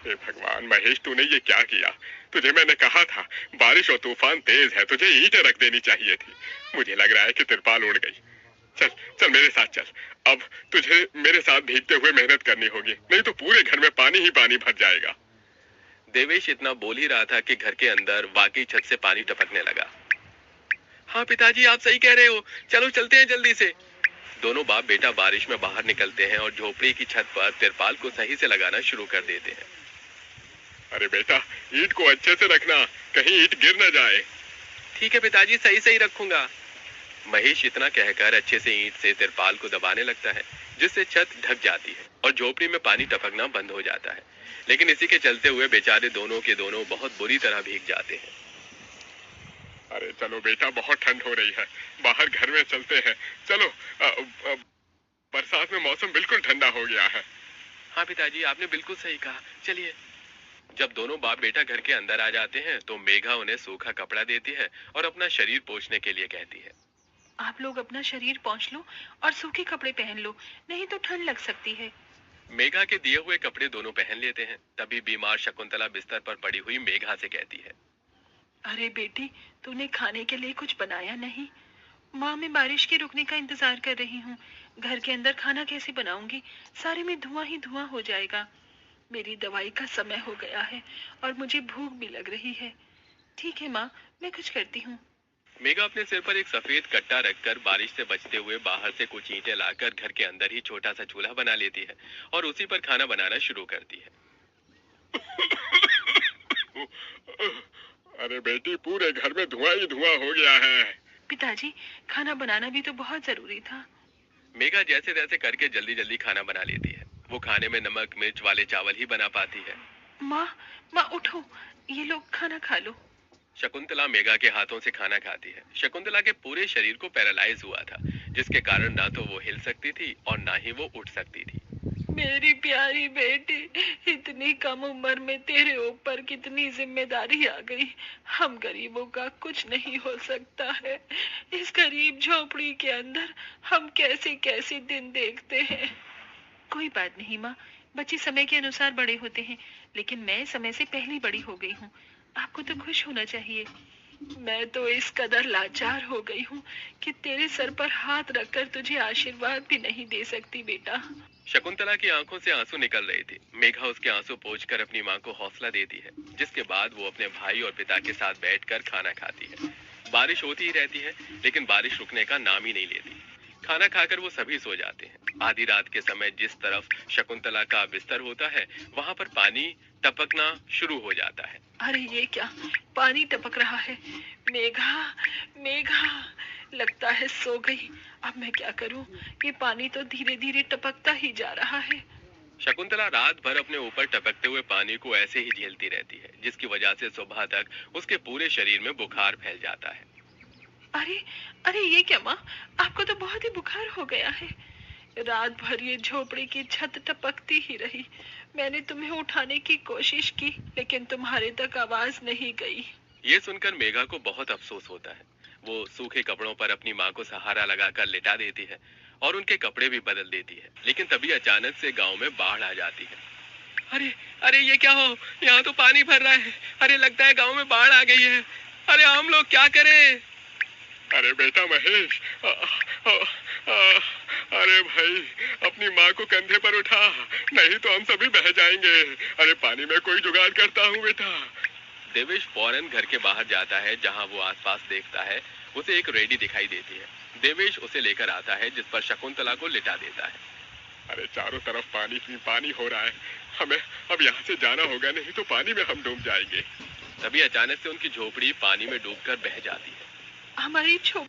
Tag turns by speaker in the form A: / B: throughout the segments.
A: हे भगवान महेश, तूने ये क्या किया? तुझे मैंने कहा था बारिश और तूफान तेज है, तुझे ईंटें रख देनी चाहिए थी। मुझे लग रहा है कि तिरपाल उड़ गई। चल चल मेरे साथ चल। अब तुझे मेरे साथ भीगते हुए मेहनत करनी होगी, नहीं तो पूरे घर में पानी ही पानी भर जाएगा।
B: देवेश इतना बोल ही रहा था कि घर के अंदर वाकई छत से पानी टपकने लगा। हाँ पिताजी, आप सही कह रहे हो, चलो चलते हैं जल्दी से। दोनों बाप बेटा बारिश में बाहर निकलते हैं और झोपड़ी की छत पर तिरपाल को सही से लगाना शुरू कर देते हैं।
A: अरे बेटा, ईंट को अच्छे से रखना, कहीं ईंट गिर न जाए।
B: ठीक है पिताजी, सही सही रखूंगा। महेश इतना कहकर अच्छे से ईंट से तिरपाल को दबाने लगता है, जिससे छत ढक जाती है और झोपड़ी में पानी टपकना बंद हो जाता है। लेकिन इसी के चलते हुए बेचारे दोनों के दोनों बहुत बुरी तरह भीग जाते हैं।
A: अरे चलो बेटा, बहुत ठंड हो रही है, बाहर घर में चलते हैं। चलो, बरसात में मौसम बिल्कुल ठंडा हो गया है।
B: हाँ पिताजी, आपने बिल्कुल सही कहा, चलिए। जब दोनों बाप बेटा घर के अंदर आ जाते हैं तो मेघा उन्हें सूखा कपड़ा देती है और अपना शरीर पोंछने के लिए कहती है।
C: आप लोग अपना शरीर पोंछ लो और सूखे कपड़े पहन लो, नहीं तो ठंड लग सकती है।
B: मेघा के दिए हुए कपड़े दोनों पहन लेते हैं। तभी बीमार शकुंतला बिस्तर पर पड़ी हुई मेघा से कहती है,
C: अरे बेटी, तूने खाने के लिए कुछ बनाया नहीं? माँ, मैं बारिश के रुकने का इंतजार कर रही हूँ। घर के अंदर खाना कैसे बनाऊंगी? सारे में धुआं ही धुआं हो जाएगा। मेरी दवाई का समय हो गया है और मुझे भूख भी लग रही है। ठीक है माँ, मैं कुछ करती हूँ।
B: मेघा अपने सिर पर एक सफेद कट्टा रखकर बारिश से बचते हुए बाहर से कुछ ईंटें लाकर घर के अंदर ही छोटा सा चूल्हा बना लेती है और उसी पर खाना बनाना शुरू करती है।
A: अरे बेटी, पूरे घर में धुआं ही धुआं हो गया है।
C: पिताजी, खाना बनाना भी तो बहुत जरूरी था।
B: मेघा जैसे तैसे करके जल्दी जल्दी खाना बना लेती है। वो खाने में नमक मिर्च वाले चावल ही बना पाती है।
C: माँ, माँ उठो, ये लोग खाना खा लो।
B: शकुंतला मेघा के हाथों से खाना खाती है। शकुंतला के पूरे शरीर को पैरालाइज हुआ था, जिसके कारण ना तो वो हिल सकती थी और ना ही वो उठ सकती थी।
C: मेरी प्यारी बेटी, इतनी कम उम्र में तेरे ऊपर कितनी जिम्मेदारी आ गई। हम गरीबों का कुछ नहीं हो सकता है। इस गरीब झोपड़ी के अंदर हम कैसे कैसे दिन देखते हैं। कोई बात नहीं माँ, बच्चे समय के अनुसार बड़े होते हैं, लेकिन मैं समय से पहले बड़ी हो गई हूँ। आपको तो खुश होना चाहिए। मैं तो इस कदर लाचार हो गई हूँ कि तेरे सर पर हाथ रखकर तुझे आशीर्वाद भी नहीं दे सकती बेटा।
B: शकुंतला की आंखों से आंसू निकल रहे थे। मेघा उसके आंसू पोंछकर अपनी माँ को हौसला देती है, जिसके बाद वो अपने भाई और पिता के साथ बैठकर खाना खाती है। बारिश होती ही रहती है, लेकिन बारिश रुकने का नाम ही नहीं लेती। खाना खाकर वो सभी सो जाते हैं। आधी रात के समय जिस तरफ शकुंतला का बिस्तर होता है, वहां पर पानी टपकना शुरू हो जाता है।
C: अरे ये क्या, पानी टपक रहा है। मेघा, मेघा, लगता है सो गई। अब मैं क्या करूं? ये पानी तो धीरे धीरे टपकता ही जा रहा है।
B: शकुंतला रात भर अपने ऊपर टपकते हुए पानी को ऐसे ही झेलती रहती है, जिसकी वजह से सुबह तक उसके पूरे शरीर में बुखार फैल जाता है।
C: अरे, अरे ये क्या माँ, आपको तो बहुत ही बुखार हो गया है। रात भर ये झोपड़ी की छत टपकती ही रही। मैंने तुम्हें उठाने की कोशिश की, लेकिन तुम्हारे तक आवाज नहीं गई।
B: ये सुनकर मेघा को बहुत अफसोस होता है। वो सूखे कपड़ों पर अपनी माँ को सहारा लगाकर लिटा देती है और उनके कपड़े भी बदल देती है। लेकिन तभी अचानक से गांव में बाढ़ आ जाती है। अरे, अरे ये क्या हो, यहाँ तो पानी भर रहा है। अरे लगता है गांव में बाढ़ आ गई है। अरे हम लोग क्या करें?
A: अरे बेटा महेश, अरे भाई, अपनी माँ को कंधे पर उठा, नहीं तो हम सभी बह जाएंगे। अरे पानी में कोई जुगाड़ करता हूँ बेटा।
B: देवेश फौरन घर के बाहर जाता है। जहां वो आसपास देखता है, उसे एक रेडी दिखाई देती है। देवेश उसे लेकर आता है, जिस पर शकुंतला को लिटा देता है।
A: अरे चारों तरफ पानी ही पानी हो रहा है, हमें अब यहाँ से जाना होगा, नहीं तो पानी में हम डूब जाएंगे।
B: तभी अचानक से उनकी झोपड़ी पानी में डूबकर बह जाती है।
C: हमारी छो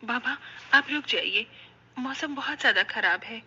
C: बाबा, आप रुक जाइए, मौसम बहुत ज्यादा खराब है।